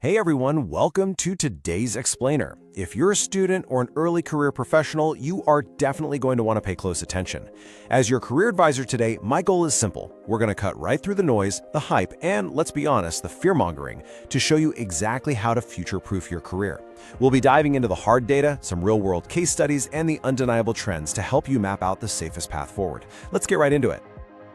Hey everyone, welcome to today's Explainer. If you're a student or an early career professional, you are definitely going to want to pay close attention. As your career advisor today, my goal is simple. We're going to cut right through the noise, the hype, and let's be honest, the fear-mongering to show you exactly how to future-proof your career. We'll be diving into the hard data, some real-world case studies, and the undeniable trends to help you map out the safest path forward. Let's get right into it.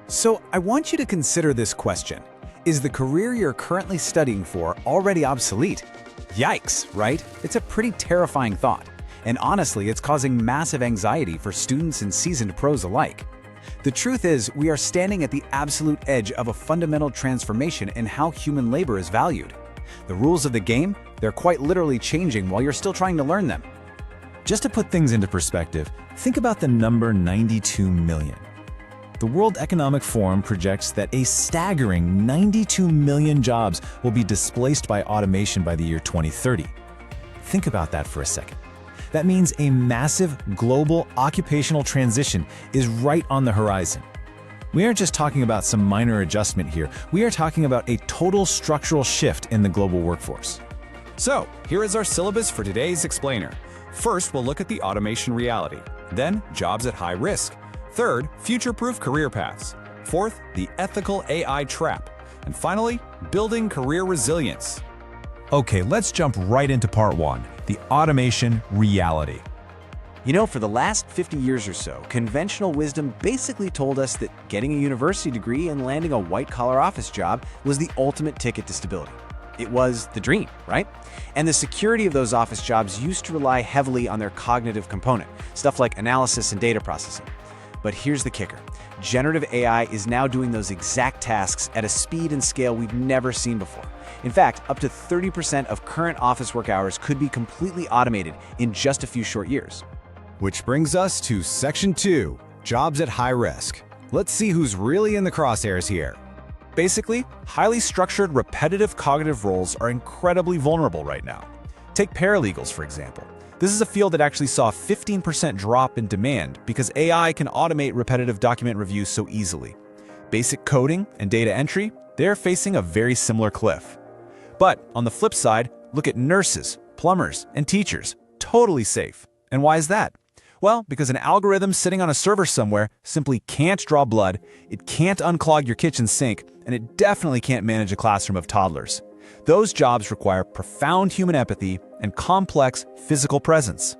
So I want you to consider this question. Is the career you're currently studying for already obsolete? Yikes, right? It's a pretty terrifying thought. And honestly, it's causing massive anxiety for students and seasoned pros alike. The truth is, we are standing at the absolute edge of a fundamental transformation in how human labor is valued. The rules of the game, they're quite literally changing while you're still trying to learn them. Just to put things into perspective, think about the number 92 million. The World Economic Forum projects that a staggering 92 million jobs will be displaced by automation by the year 2030. Think about that for a second. That means a massive global occupational transition is right on the horizon. We aren't just talking about some minor adjustment here. We are talking about a total structural shift in the global workforce. So, here is our syllabus for today's Explainer. First, we'll look at the automation reality. Then, jobs at high risk. Third, future-proof career paths. Fourth, the ethical AI trap. And finally, building career resilience. Okay, let's jump right into part one, the automation reality. You know, for the last 50 years or so, conventional wisdom basically told us that getting a university degree and landing a white-collar office job was the ultimate ticket to stability. It was the dream, right? And the security of those office jobs used to rely heavily on their cognitive component, stuff like analysis and data processing. But here's the kicker. Generative AI is now doing those exact tasks at a speed and scale we've never seen before. In fact, up to 30% of current office work hours could be completely automated in just a few short years. Which brings us to Section 2, Jobs at High Risk. Let's see who's really in the crosshairs here. Basically, highly structured, repetitive cognitive roles are incredibly vulnerable right now. Take paralegals, for example. This is a field that actually saw a 15% drop in demand because AI can automate repetitive document reviews so easily. Basic coding and data entry, they're facing a very similar cliff. But on the flip side, look at nurses, plumbers, and teachers, totally safe. And why is that? Well, because an algorithm sitting on a server somewhere simply can't draw blood, it can't unclog your kitchen sink, and it definitely can't manage a classroom of toddlers. Those jobs require profound human empathy and complex physical presence.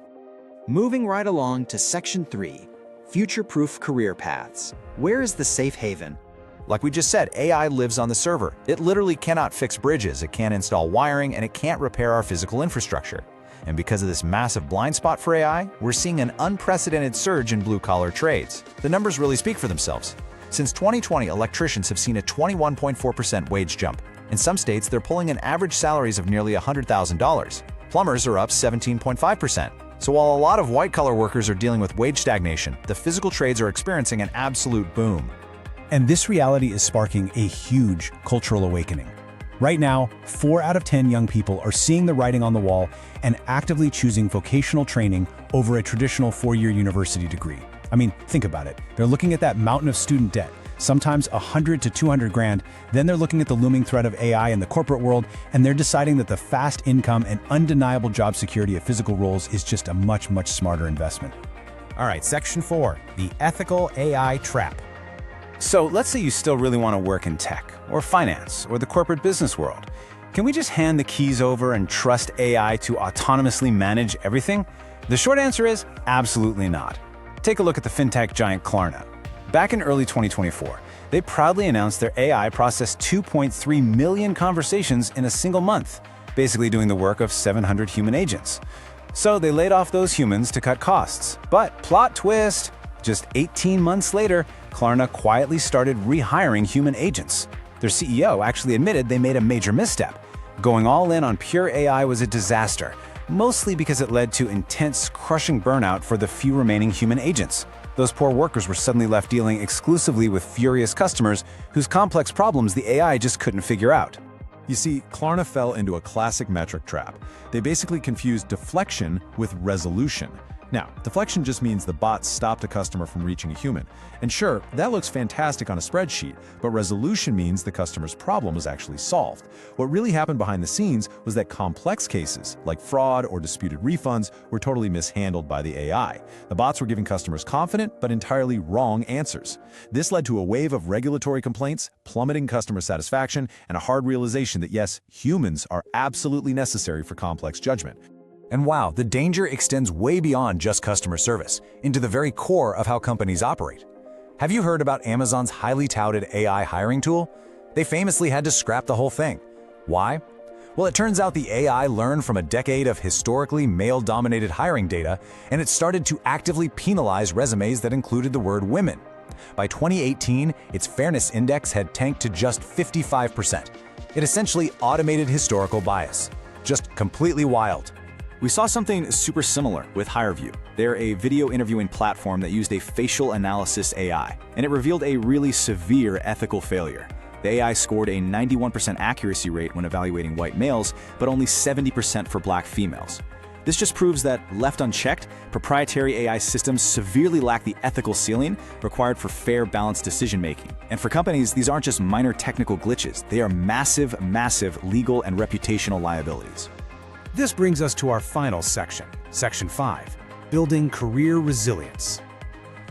Moving right along to Section 3, Future-Proof Career Paths. Where is the safe haven? Like we just said, AI lives on the server. It literally cannot fix bridges, it can't install wiring, and it can't repair our physical infrastructure. And because of this massive blind spot for AI, we're seeing an unprecedented surge in blue-collar trades. The numbers really speak for themselves. Since 2020, electricians have seen a 21.4% wage jump. In some states, they're pulling in average salaries of nearly $100,000. Plumbers are up 17.5%. So while a lot of white-collar workers are dealing with wage stagnation, the physical trades are experiencing an absolute boom. And this reality is sparking a huge cultural awakening. Right now, 4 out of 10 young people are seeing the writing on the wall and actively choosing vocational training over a traditional 4-year university degree. I mean, think about it. They're looking at that mountain of student debt, sometimes 100 to 200 grand. Then they're looking at the looming threat of AI in the corporate world, and they're deciding that the fast income and undeniable job security of physical roles is just a much, much smarter investment. All right, Section 4, the ethical AI trap. So let's say you still really want to work in tech, or finance, or the corporate business world. Can we just hand the keys over and trust AI to autonomously manage everything? The short answer is absolutely not. Take a look at the fintech giant Klarna. Back in early 2024, they proudly announced their AI processed 2.3 million conversations in a single month, basically doing the work of 700 human agents. So they laid off those humans to cut costs. But plot twist, just 18 months later, Klarna quietly started rehiring human agents. Their CEO actually admitted they made a major misstep. Going all in on pure AI was a disaster, mostly because it led to intense, crushing burnout for the few remaining human agents. Those poor workers were suddenly left dealing exclusively with furious customers whose complex problems the AI just couldn't figure out. You see, Klarna fell into a classic metric trap. They basically confused deflection with resolution. Now, deflection just means the bot stopped a customer from reaching a human. And sure, that looks fantastic on a spreadsheet, but resolution means the customer's problem was actually solved. What really happened behind the scenes was that complex cases, like fraud or disputed refunds, were totally mishandled by the AI. The bots were giving customers confident but entirely wrong answers. This led to a wave of regulatory complaints, plummeting customer satisfaction, and a hard realization that yes, humans are absolutely necessary for complex judgment. And wow, the danger extends way beyond just customer service, into the very core of how companies operate. Have you heard about Amazon's highly touted AI hiring tool? They famously had to scrap the whole thing. Why? Well, it turns out the AI learned from a decade of historically male-dominated hiring data, and it started to actively penalize resumes that included the word women. By 2018, its fairness index had tanked to just 55%. It essentially automated historical bias. Just completely wild. We saw something super similar with HireVue. They're a video interviewing platform that used a facial analysis AI, and it revealed a really severe ethical failure. The AI scored a 91% accuracy rate when evaluating white males, but only 70% for black females. This just proves that, left unchecked, proprietary AI systems severely lack the ethical ceiling required for fair, balanced decision-making. And for companies, these aren't just minor technical glitches. They are massive, massive legal and reputational liabilities. This brings us to our final section, Section 5, Building Career Resilience.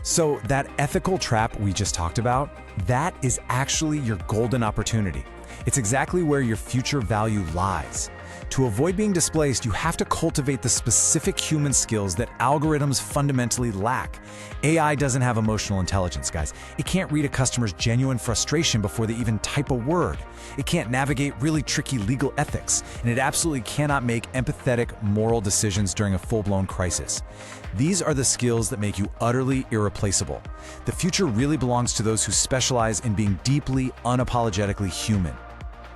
So that ethical trap we just talked about, that is actually your golden opportunity. It's exactly where your future value lies. To avoid being displaced, you have to cultivate the specific human skills that algorithms fundamentally lack. AI doesn't have emotional intelligence, guys. It can't read a customer's genuine frustration before they even type a word. It can't navigate really tricky legal ethics, and it absolutely cannot make empathetic, moral decisions during a full-blown crisis. These are the skills that make you utterly irreplaceable. The future really belongs to those who specialize in being deeply, unapologetically human.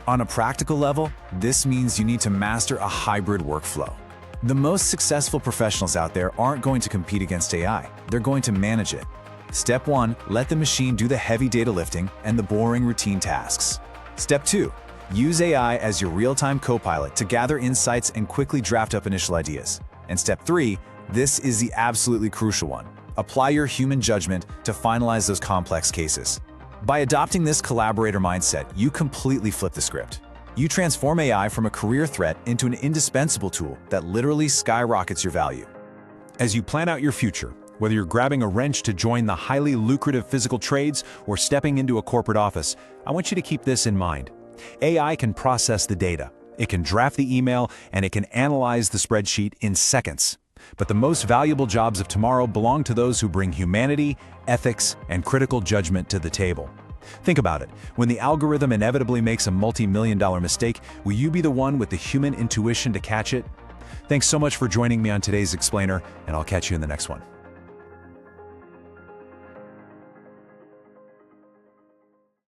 On a practical level, this means you need to master a hybrid workflow. The most successful professionals out there aren't going to compete against AI. They're going to manage it. Step 1, let the machine do the heavy data lifting and the boring routine tasks. Step 2, use AI as your real-time co-pilot to gather insights and quickly draft up initial ideas. And Step 3, this is the absolutely crucial one. Apply your human judgment to finalize those complex cases. By adopting this collaborator mindset, you completely flip the script. You transform AI from a career threat into an indispensable tool that literally skyrockets your value. As you plan out your future, whether you're grabbing a wrench to join the highly lucrative physical trades or stepping into a corporate office, I want you to keep this in mind. AI can process the data, it can draft the email, and it can analyze the spreadsheet in seconds. But the most valuable jobs of tomorrow belong to those who bring humanity, ethics, and critical judgment to the table. Think about it. When the algorithm inevitably makes a multi-million-dollar mistake, will you be the one with the human intuition to catch it? Thanks so much for joining me on today's Explainer, and I'll catch you in the next one.